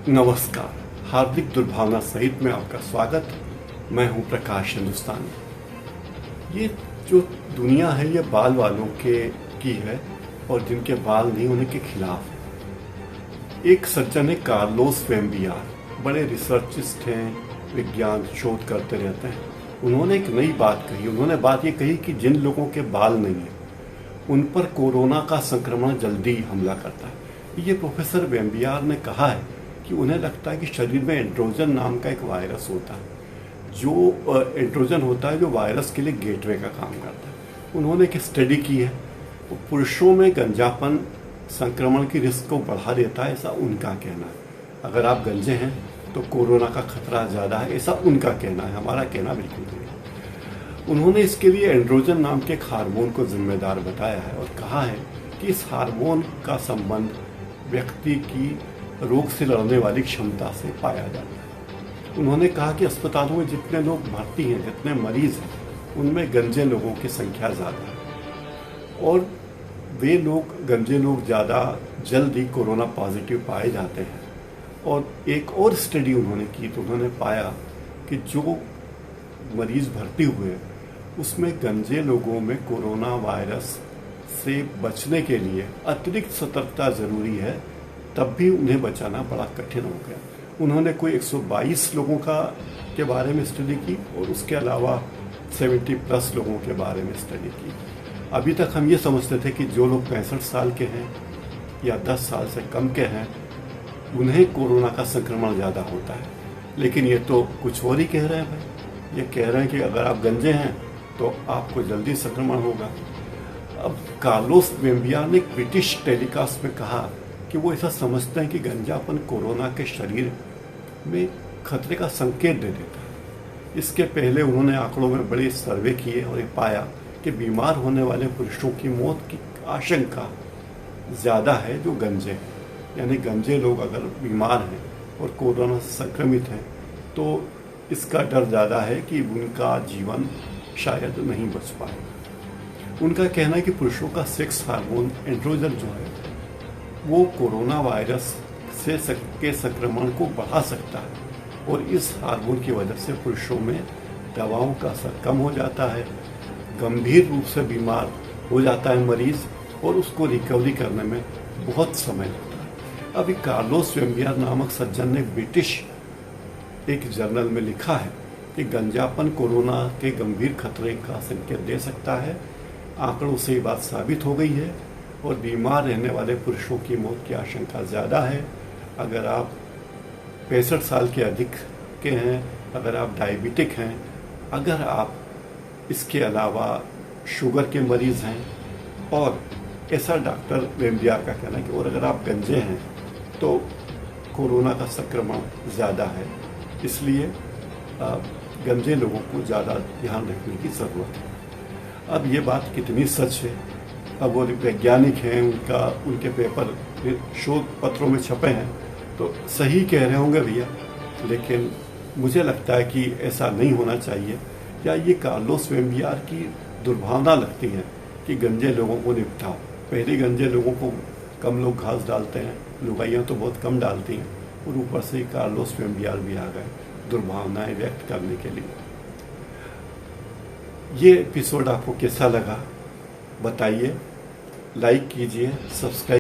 नमस्कार। हार्दिक दुर्भावना सहित में आपका स्वागत। मैं हूं प्रकाश हिंदुस्तानी। ये जो दुनिया है ये बाल वालों की है और जिनके बाल नहीं होने के खिलाफ है। एक सज्जन है कार्लोस वेम्बियार, बड़े रिसर्चिस्ट हैं, विज्ञान शोध करते रहते हैं। उन्होंने एक नई बात कही। उन्होंने बात ये कही कि जिन लोगों के बाल नहीं है उन पर कोरोना का संक्रमण जल्दी हमला करता है। ये प्रोफेसर वेम्बियार ने कहा है कि उन्हें लगता है कि शरीर में एंड्रोजन नाम का एक वायरस होता है, जो एंड्रोजन होता है जो वायरस के लिए गेटवे का काम करता है। उन्होंने एक स्टडी की है, तो पुरुषों में गंजापन संक्रमण की रिस्क को बढ़ा देता है, ऐसा उनका कहना है। अगर आप गंजे हैं तो कोरोना का खतरा ज़्यादा है, ऐसा उनका कहना है। हमारा कहना बिल्कुल नहीं है। उन्होंने इसके लिए एंड्रोजन नाम के एक हार्मोन को जिम्मेदार बताया है और कहा है कि इस हार्मोन का संबंध व्यक्ति की रोग से लड़ने वाली क्षमता से पाया जाता है। उन्होंने कहा कि अस्पतालों में जितने लोग भर्ती हैं, जितने मरीज हैं, उनमें गंजे लोगों की संख्या ज़्यादा है और वे लोग गंजे लोग ज़्यादा जल्दी कोरोना पॉजिटिव पाए जाते हैं। और एक और स्टडी उन्होंने की तो उन्होंने पाया कि जो मरीज भर्ती हुए उसमें गंजे लोगों में कोरोना वायरस से बचने के लिए अतिरिक्त सतर्कता जरूरी है, तब भी उन्हें बचाना बड़ा कठिन हो गया। उन्होंने कोई 122 लोगों के बारे में स्टडी की और उसके अलावा 70+ लोगों के बारे में स्टडी की। अभी तक हम ये समझते थे कि जो लोग 65 साल के हैं या 10 साल से कम के हैं उन्हें कोरोना का संक्रमण ज़्यादा होता है, लेकिन ये तो कुछ और ही कह रहे हैं भाई। ये कह रहे हैं कि अगर आप गंजे हैं तो आपको जल्दी संक्रमण होगा। अब कार्लोस वेम्बियार ने एक ब्रिटिश टेलीकास्ट में कहा कि वो ऐसा समझते हैं कि गंजापन कोरोना के शरीर में खतरे का संकेत दे देता है। इसके पहले उन्होंने आंकड़ों में बड़े सर्वे किए और ये पाया कि बीमार होने वाले पुरुषों की मौत की आशंका ज़्यादा है जो गंजे हैं। यानी गंजे लोग अगर बीमार हैं और कोरोना से संक्रमित हैं तो इसका डर ज़्यादा है कि उनका जीवन शायद नहीं बच पाएगा। उनका कहना है कि पुरुषों का सेक्स हार्मोन एंड्रोजन जो है वो कोरोना वायरस के संक्रमण को बढ़ा सकता है और इस हार्मोन की वजह से पुरुषों में दवाओं का असर कम हो जाता है, गंभीर रूप से बीमार हो जाता है मरीज और उसको रिकवरी करने में बहुत समय लगता है। अभी कार्लोस वेम्बियार नामक सज्जन ने ब्रिटिश एक जर्नल में लिखा है कि गंजापन कोरोना के गंभीर खतरे का संकेत दे सकता है। आंकड़ों से ये बात साबित हो गई है और बीमार रहने वाले पुरुषों की मौत की आशंका ज़्यादा है। अगर आप 65 साल के अधिक के हैं, अगर आप डायबिटिक हैं, अगर आप इसके अलावा शुगर के मरीज़ हैं और ऐसा डॉक्टर वेम्बियार का कहना है कि और अगर आप गंजे हैं तो कोरोना का संक्रमण ज़्यादा है। इसलिए गंजे लोगों को ज़्यादा ध्यान रखने की ज़रूरत है। अब ये बात कितनी सच है, अब वो वैज्ञानिक हैं, उनके पेपर शोध पत्रों में छपे हैं तो सही कह रहे होंगे भैया, लेकिन मुझे लगता है कि ऐसा नहीं होना चाहिए। या ये कार्लोस वेम्बियार की दुर्भावना लगती है कि गंजे लोगों को निपटाओ। पहले गंजे लोगों को कम लोग घास डालते हैं, लुगाइयाँ तो बहुत कम डालती हैं और ऊपर से कार्लोस वेम्बियार भी आ गए दुर्भावनाएं व्यक्त करने के लिए। ये एपिसोड आपको कैसा लगा बताइए, लाइक कीजिए, सब्सक्राइब